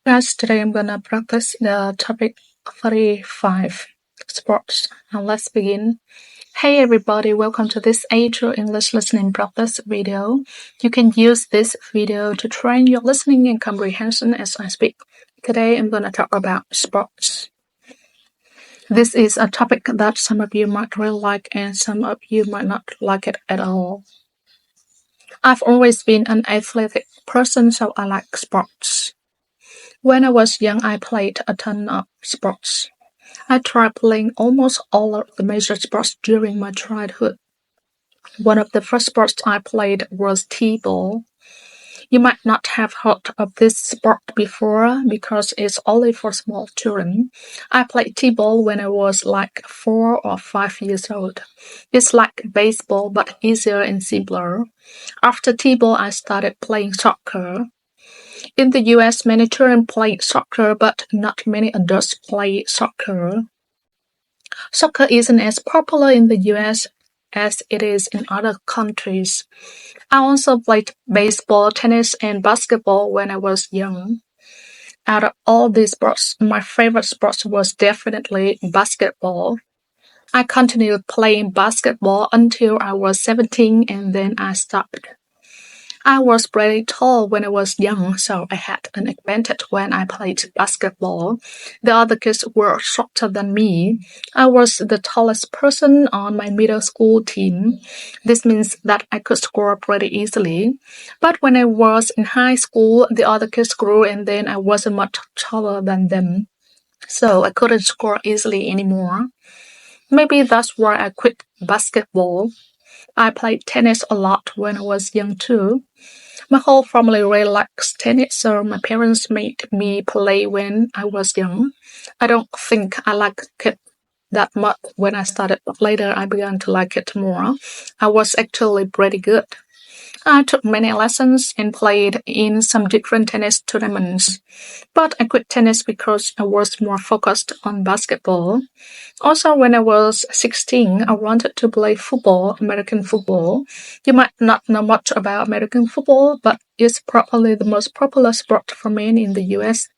Guys, today I'm gonna practice the topic 35, sports. Now let's begin. Hey everybody, welcome to this A2 English listening practice video. You can use this video to train your listening and comprehension as I speak. Today I'm gonna talk about sports. This is a topic that some of you might really like and some of you might not like it at all. I've always been an athletic person, so I like sports. When I was young, I played a ton of sports. I tried playing almost all of the major sports during my childhood. One of the first sports I played was T-ball. You might not have heard of this sport before because it's only for small children. I played T-ball when I was like 4 or 5 years old. It's like baseball but easier and simpler. After T-ball, I started playing soccer. In the US, many children play soccer, but not many adults play soccer. Soccer isn't as popular in the US as it is in other countries. I also played baseball, tennis, and basketball when I was young. Out of all these sports, my favorite sport was definitely basketball. I continued playing basketball until I was 17 and then I stopped. I was pretty tall when I was young, so I had an advantage when I played basketball. The other kids were shorter than me. I was the tallest person on my middle school team. This means that I could score pretty easily. But when I was in high school, the other kids grew and then I wasn't much taller than them. So I couldn't score easily anymore. Maybe that's why I quit basketball. I played tennis a lot when I was young too. My whole family really likes tennis, so my parents made me play when I was young. I don't think I liked it that much when I started, but later I began to like it more. I was actually pretty good. I took many lessons and played in some different tennis tournaments, but I quit tennis because I was more focused on basketball. Also, when I was 16, I wanted to play football, American football. You might not know much about American football, but it's probably the most popular sport for men in the US.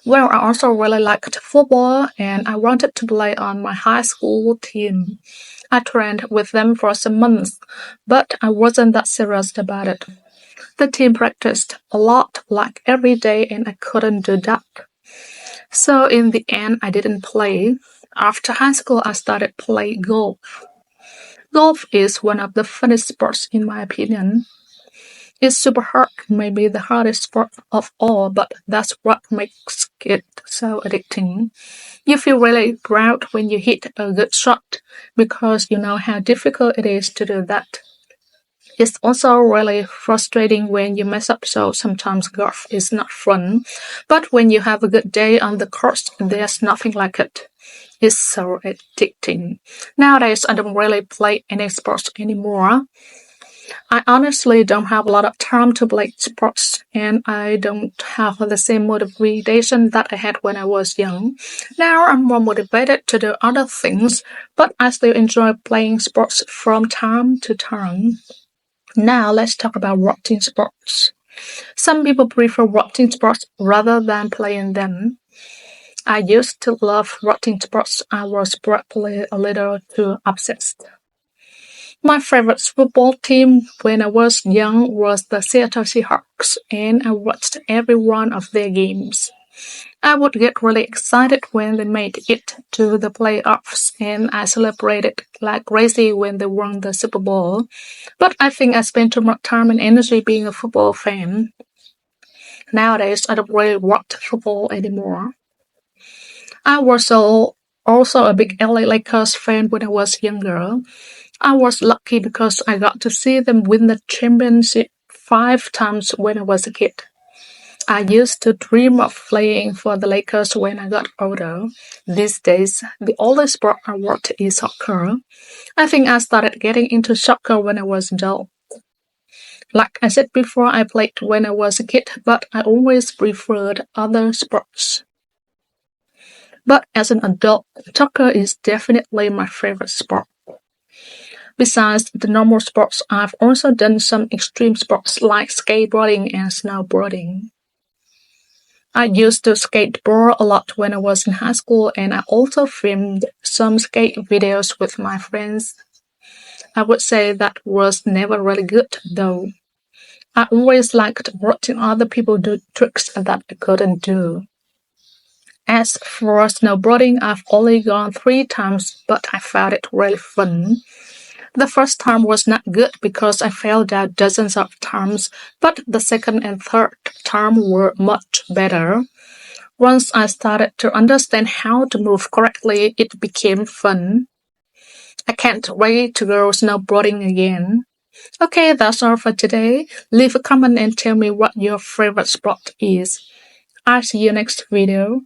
Well, I also really liked football, and I wanted to play on my high school team. I trained with them for some months, but I wasn't that serious about it. The team practiced a lot, like every day, and I couldn't do that. So in the end, I didn't play. After high school, I started playing golf. Golf is one of the funnest sports in my opinion. It's super hard, maybe the hardest sport of all, but that's what makes it so addicting. You feel really proud when you hit a good shot because you know how difficult it is to do that. It's also really frustrating when you mess up, so sometimes golf is not fun. But when you have a good day on the course, there's nothing like it. It's so addicting. Nowadays, I don't really play any sports anymore. I honestly don't have a lot of time to play sports, and I don't have the same motivation that I had when I was young. Now I'm more motivated to do other things, but I still enjoy playing sports from time to time. Now let's talk about watching sports. Some people prefer watching sports rather than playing them. I used to love watching sports. I was probably a little too obsessed. My favorite football team when I was young was the Seattle Seahawks, and I watched every one of their games. I would get really excited when they made it to the playoffs, and I celebrated like crazy when they won the Super Bowl. But I think I spent too much time and energy being a football fan. Nowadays, I don't really watch football anymore. I was also a big LA Lakers fan when I was younger. I was lucky because I got to see them win the championship 5 times when I was a kid. I used to dream of playing for the Lakers when I got older. These days, the only sport I watch is soccer. I think I started getting into soccer when I was adult. Like I said before, I played when I was a kid, but I always preferred other sports. But as an adult, soccer is definitely my favorite sport. Besides the normal sports, I've also done some extreme sports like skateboarding and snowboarding. I used to skateboard a lot when I was in high school, and I also filmed some skate videos with my friends. I would say that was never really good though. I always liked watching other people do tricks that I couldn't do. As for snowboarding, I've only gone 3 times, but I found it really fun. The first time was not good because I fell down dozens of times, but the second and third time were much better. Once I started to understand how to move correctly, it became fun. I can't wait to go snowboarding again. Okay, that's all for today. Leave a comment and tell me what your favorite sport is. I'll see you next video.